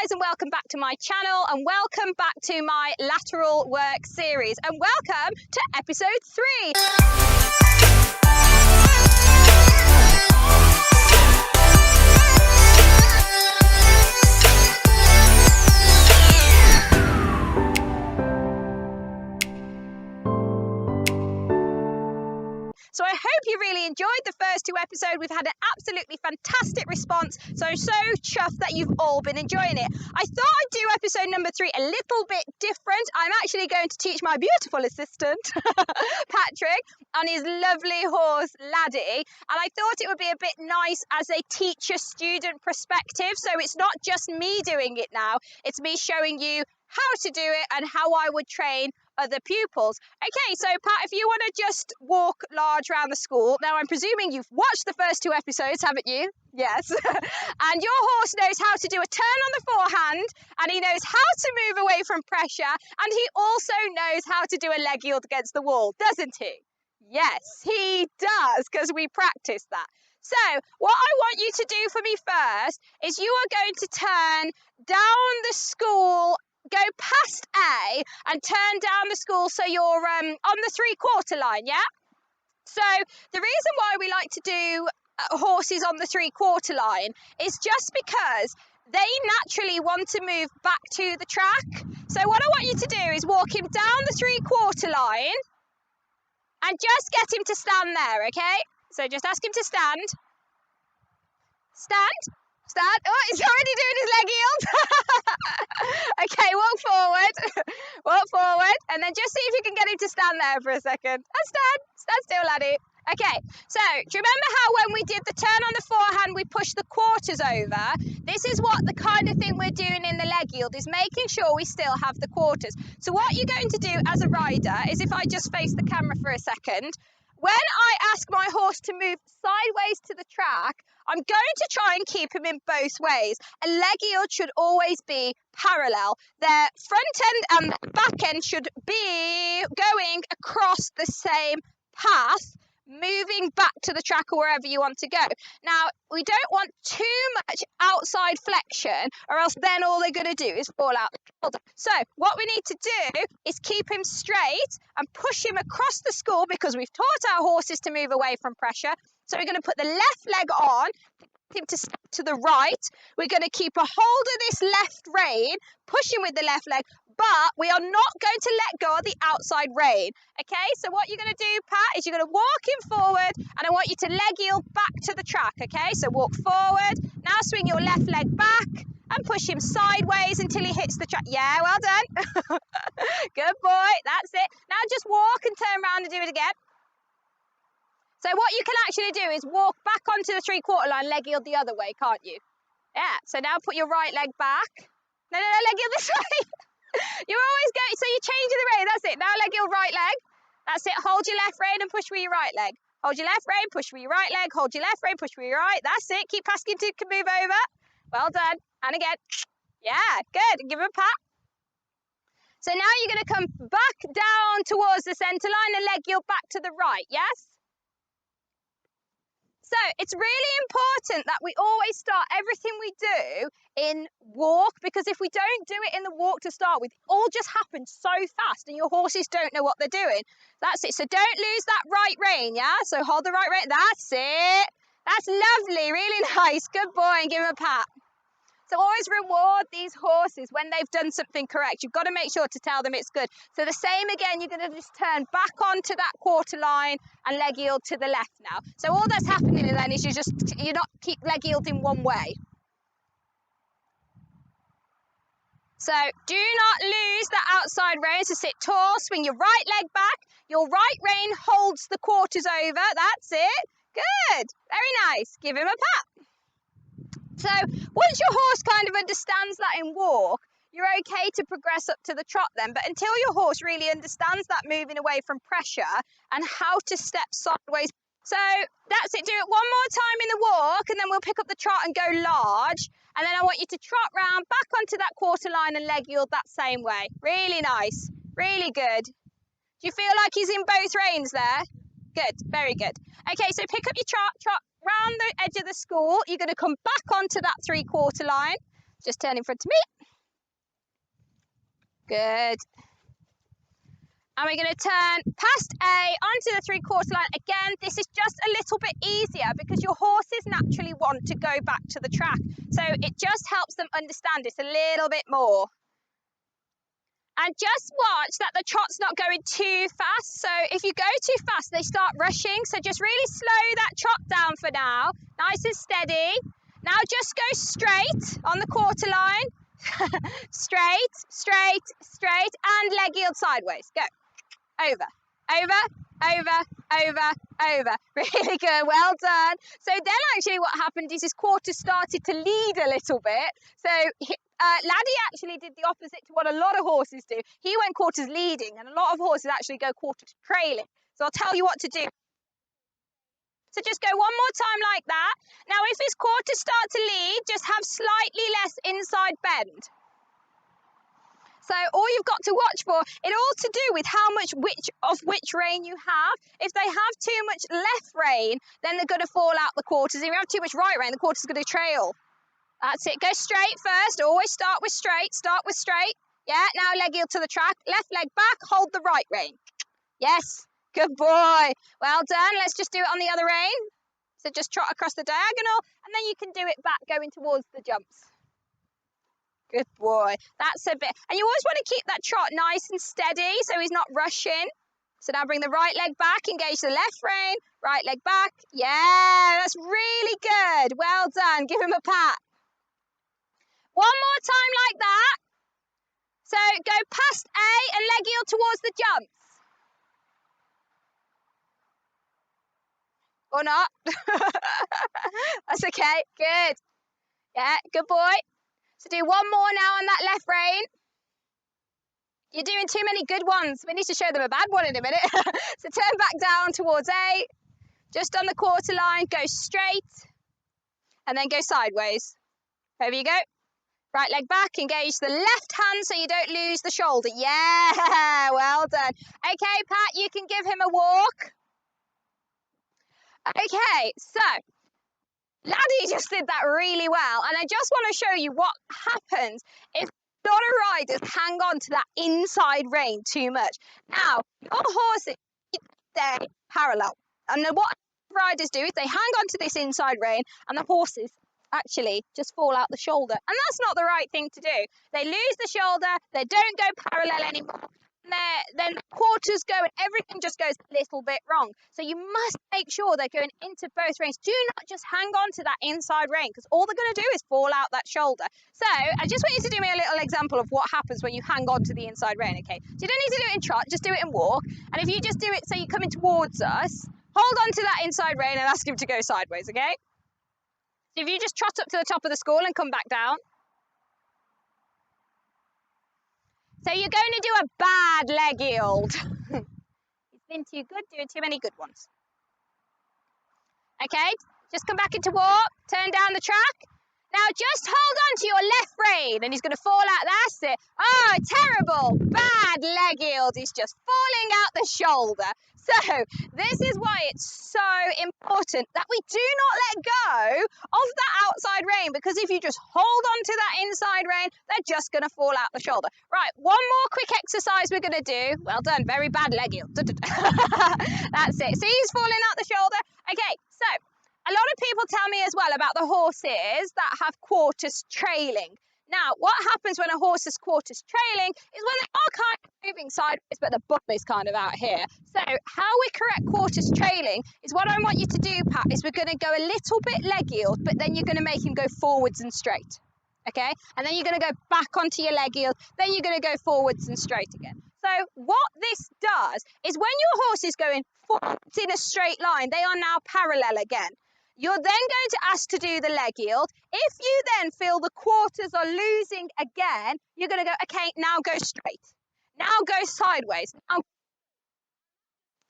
guys, and welcome back to my channel, and welcome back to my lateral work series, and welcome to episode 3. So I hope you really enjoyed the first 2 episodes. We've had an absolutely fantastic response. So chuffed that you've all been enjoying it. I thought I'd do episode number 3 a little bit different. I'm actually going to teach my beautiful assistant, Patrick, on his lovely horse, Laddie. And I thought it would be a bit nice as a teacher-student perspective. So it's not just me doing it now. It's me showing you how to do it and how I would train other pupils. Okay, so Pat, if you want to just walk large around the school. Now, I'm presuming you've watched the first 2 episodes, haven't you? Yes. And your horse knows how to do a turn on the forehand, and he knows how to move away from pressure, and he also knows how to do a leg yield against the wall, doesn't he? Yes, he does, because we practiced that. So what I want you to do for me first is you are going to turn down the school, go past A and turn down the school so you're on the 3/4 line, yeah? So the reason why we like to do horses on the 3/4 line is just because they naturally want to move back to the track. So what I want you to do is walk him down the 3/4 line and just get him to stand there, okay? So just ask him to stand. Stand. Stand. Oh, he's already doing his leg yield. Okay, walk forward. Walk forward. And then just see if you can get him to stand there for a second. And stand. Stand still, laddie. Okay, so do you remember how when we did the turn on the forehand, we pushed the quarters over? This is what the kind of thing we're doing in the leg yield, is making sure we still have the quarters. So what you're going to do as a rider is, if I just face the camera for a second, when I ask my horse to move sideways to the track, I'm going to try and keep him in both ways. A leg yield should always be parallel. Their front end and back end should be going across the same path, moving back to the track or wherever you want to go. Now, we don't want too much outside flexion, or else then all they're going to do is fall out the shoulder. So what we need to do is keep him straight and push him across the school, because we've taught our horses to move away from pressure. So we're going to put the left leg on, him to step to the right. We're going to keep a hold of this left rein, push him with the left leg, but we are not going to let go of the outside rein. Okay, so what you're going to do, Pat, is you're going to walk him forward, and I want you to leg yield back to the track. Okay, so walk forward, now swing your left leg back and push him sideways until he hits the track. Yeah, well done. Good boy, that's it. Now just walk and turn around and do it again. So what you can actually do is walk back onto the 3/4 line, leg yield the other way, can't you? Yeah, so now put your right leg back. No, leg yield this way. You're always going, so you're changing the rein, that's it. Now leg your right leg. That's it, hold your left rein and push with your right leg. Hold your left rein, push with your right leg, hold your left rein, push with your right. That's it, keep asking to move over. Well done, and again. Yeah, good, give him a pat. So now you're going to come back down towards the centre line and leg yield back to the right, yes? So it's really important that we always start everything we do in walk, because if we don't do it in the walk to start with, it all just happens so fast and your horses don't know what they're doing. That's it. So don't lose that right rein, yeah? So hold the right rein. That's it. That's lovely. Really nice. Good boy. And give him a pat. So always reward these horses when they've done something correct. You've got to make sure to tell them it's good. So the same again, you're going to just turn back onto that quarter line and leg yield to the left now. So all that's happening then is you're not keep leg yielding one way. So do not lose that outside rein. So sit tall, swing your right leg back. Your right rein holds the quarters over. That's it. Good. Very nice. Give him a pat. So once your horse kind of understands that in walk, you're okay to progress up to the trot then. But until your horse really understands that moving away from pressure and how to step sideways. So that's it. Do it one more time in the walk, and then we'll pick up the trot and go large. And then I want you to trot round back onto that quarter line and leg yield that same way. Really nice. Really good. Do you feel like he's in both reins there? Good. Very good. Okay, so pick up your trot round the edge of the school. You're going to come back onto that 3/4 line. Just turn in front of me. Good. And we're going to turn past A onto the 3/4 line. Again, this is just a little bit easier because your horses naturally want to go back to the track. So it just helps them understand it a little bit more. And just watch that the trot's not going too fast. So if you go too fast, they start rushing. So just really slow that trot down for now. Nice and steady. Now just go straight on the quarter line. Straight, straight, straight, and leg yield sideways. Go. Over, over, over, over, over. Really good, well done. So then actually what happened is his quarter started to lead a little bit. So Laddie actually did the opposite to what a lot of horses do. He went quarters leading, and a lot of horses actually go quarters trailing. So I'll tell you what to do. So just go one more time like that. Now if his quarters start to lead, just have slightly less inside bend. So all you've got to watch for, it all to do with how much which rein you have. If they have too much left rein, then they're going to fall out the quarters. If you have too much right rein, the quarter's going to trail. That's it. Go straight first. Always start with straight. Start with straight. Yeah, now leg yield to the track. Left leg back. Hold the right rein. Yes. Good boy. Well done. Let's just do it on the other rein. So just trot across the diagonal, and then you can do it back going towards the jumps. Good boy. That's a bit. And you always want to keep that trot nice and steady so he's not rushing. So now bring the right leg back, engage the left rein, right leg back. Yeah, that's really good. Well done. Give him a pat. One more time like that. So go past A and leg yield towards the jumps. Or not. That's okay. Good. Yeah, good boy. So do one more now on that left rein. You're doing too many good ones. We need to show them a bad one in a minute. So turn back down towards A. Just on the quarter line, go straight. And then go sideways. Over you go. Right leg back, engage the left hand so you don't lose the shoulder. Yeah, well done. Okay, Pat, you can give him a walk. Okay, so Laddie just did that really well. And I just want to show you what happens if a lot of riders hang on to that inside rein too much. Now, your horses stay parallel. And what riders do is they hang on to this inside rein and the horses actually just fall out the shoulder. And that's not the right thing to do. They lose the shoulder, they don't go parallel anymore. Then the quarters go and everything just goes a little bit wrong. So you must make sure they're going into both reins. Do not just hang on to that inside rein because all they're going to do is fall out that shoulder. So I just want you to do me a little example of what happens when you hang on to the inside rein, okay? So you don't need to do it in trot, just do it in walk. And if you just do it so you're coming towards us, hold on to that inside rein and ask him to go sideways, okay? So if you just trot up to the top of the school and come back down. So you're going to do a bad leg yield. It's been too good, doing too many good ones. Okay, just come back into walk, turn down the track. Now just hold on to your left rein and he's going to fall out. That's it. Oh, terrible, bad leg yield. He's just falling out the shoulder. So this is why it's so important that we do not let go of that outside rein, because if you just hold on to that inside rein, they're just going to fall out the shoulder. Right, one more quick exercise we're going to do. Well done, very bad leg yield. That's it. See, he's falling out the shoulder. Okay, so a lot of people tell me as well about the horses that have quarters trailing. Now, what happens when a horse is quarters trailing is when they are kind of moving sideways, but the bum is kind of out here. So how we correct quarters trailing is what I want you to do, Pat, is we're going to go a little bit leg yield, but then you're going to make him go forwards and straight. Okay? And then you're going to go back onto your leg yield. Then you're going to go forwards and straight again. So what this does is when your horse is going forwards in a straight line, they are now parallel again. You're then going to ask to do the leg yield. If you then feel the quarters are losing again, you're going to go, okay, now go straight. Now go sideways. Now,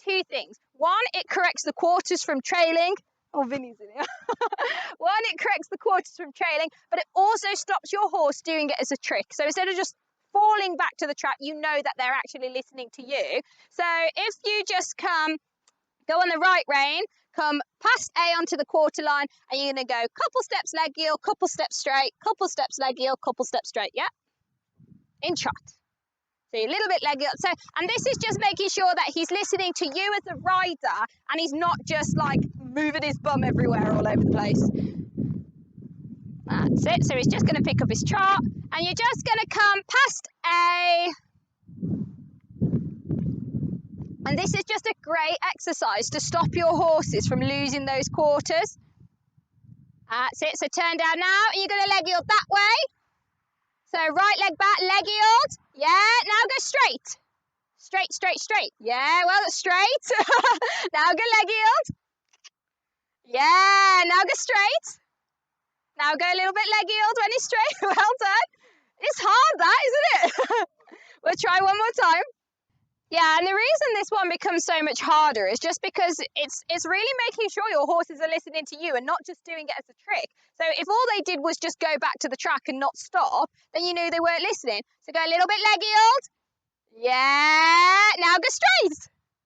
two things. One, it corrects the quarters from trailing. Oh, Vinny's in here. One, it corrects the quarters from trailing, but it also stops your horse doing it as a trick. So instead of just falling back to the track, you know that they're actually listening to you. So if you just go on the right rein, come past A onto the quarter line, and you're going to go couple steps leg yield, couple steps straight, couple steps leg yield, couple steps straight, yeah? In trot. So a little bit leggy. So, and this is just making sure that he's listening to you as a rider and he's not just like moving his bum everywhere all over the place. That's it. So he's just going to pick up his trot and you're just going to come past A. And this is just a great exercise to stop your horses from losing those quarters. That's it. So turn down now and you're going to leg yield that way. So right leg back, leg yield. Yeah, now go straight. Straight, straight, straight. Yeah, well, that's straight. Now go leg yield. Yeah, now go straight. Now go a little bit leg yield when he's straight. Well done. It's hard, that, isn't it? We'll try one more time. Yeah, and the reason this one becomes so much harder is just because it's really making sure your horses are listening to you and not just doing it as a trick. So if all they did was just go back to the track and not stop, then you knew they weren't listening. So go a little bit leg yield. Yeah, now go straight.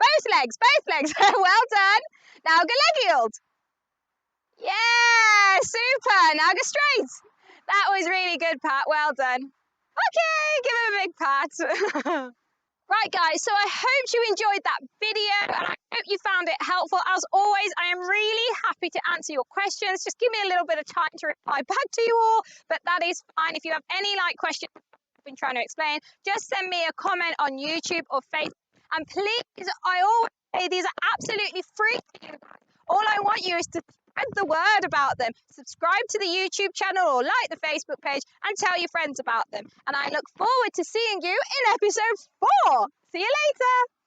Both legs. Well done. Now go leg yield. Yeah, super. Now go straight. That was really good, Pat. Well done. Okay, give him a big pat. Right, guys, so I hope you enjoyed that video and I hope you found it helpful. As always, I am really happy to answer your questions. Just give me a little bit of time to reply back to you all, but that is fine. If you have any questions I've been trying to explain, just send me a comment on YouTube or Facebook. And please, I always say these are absolutely free to you guys. All I want you is to spread the word about them. Subscribe to the YouTube channel or like the Facebook page and tell your friends about them. And I look forward to seeing you in episode 4. See you later.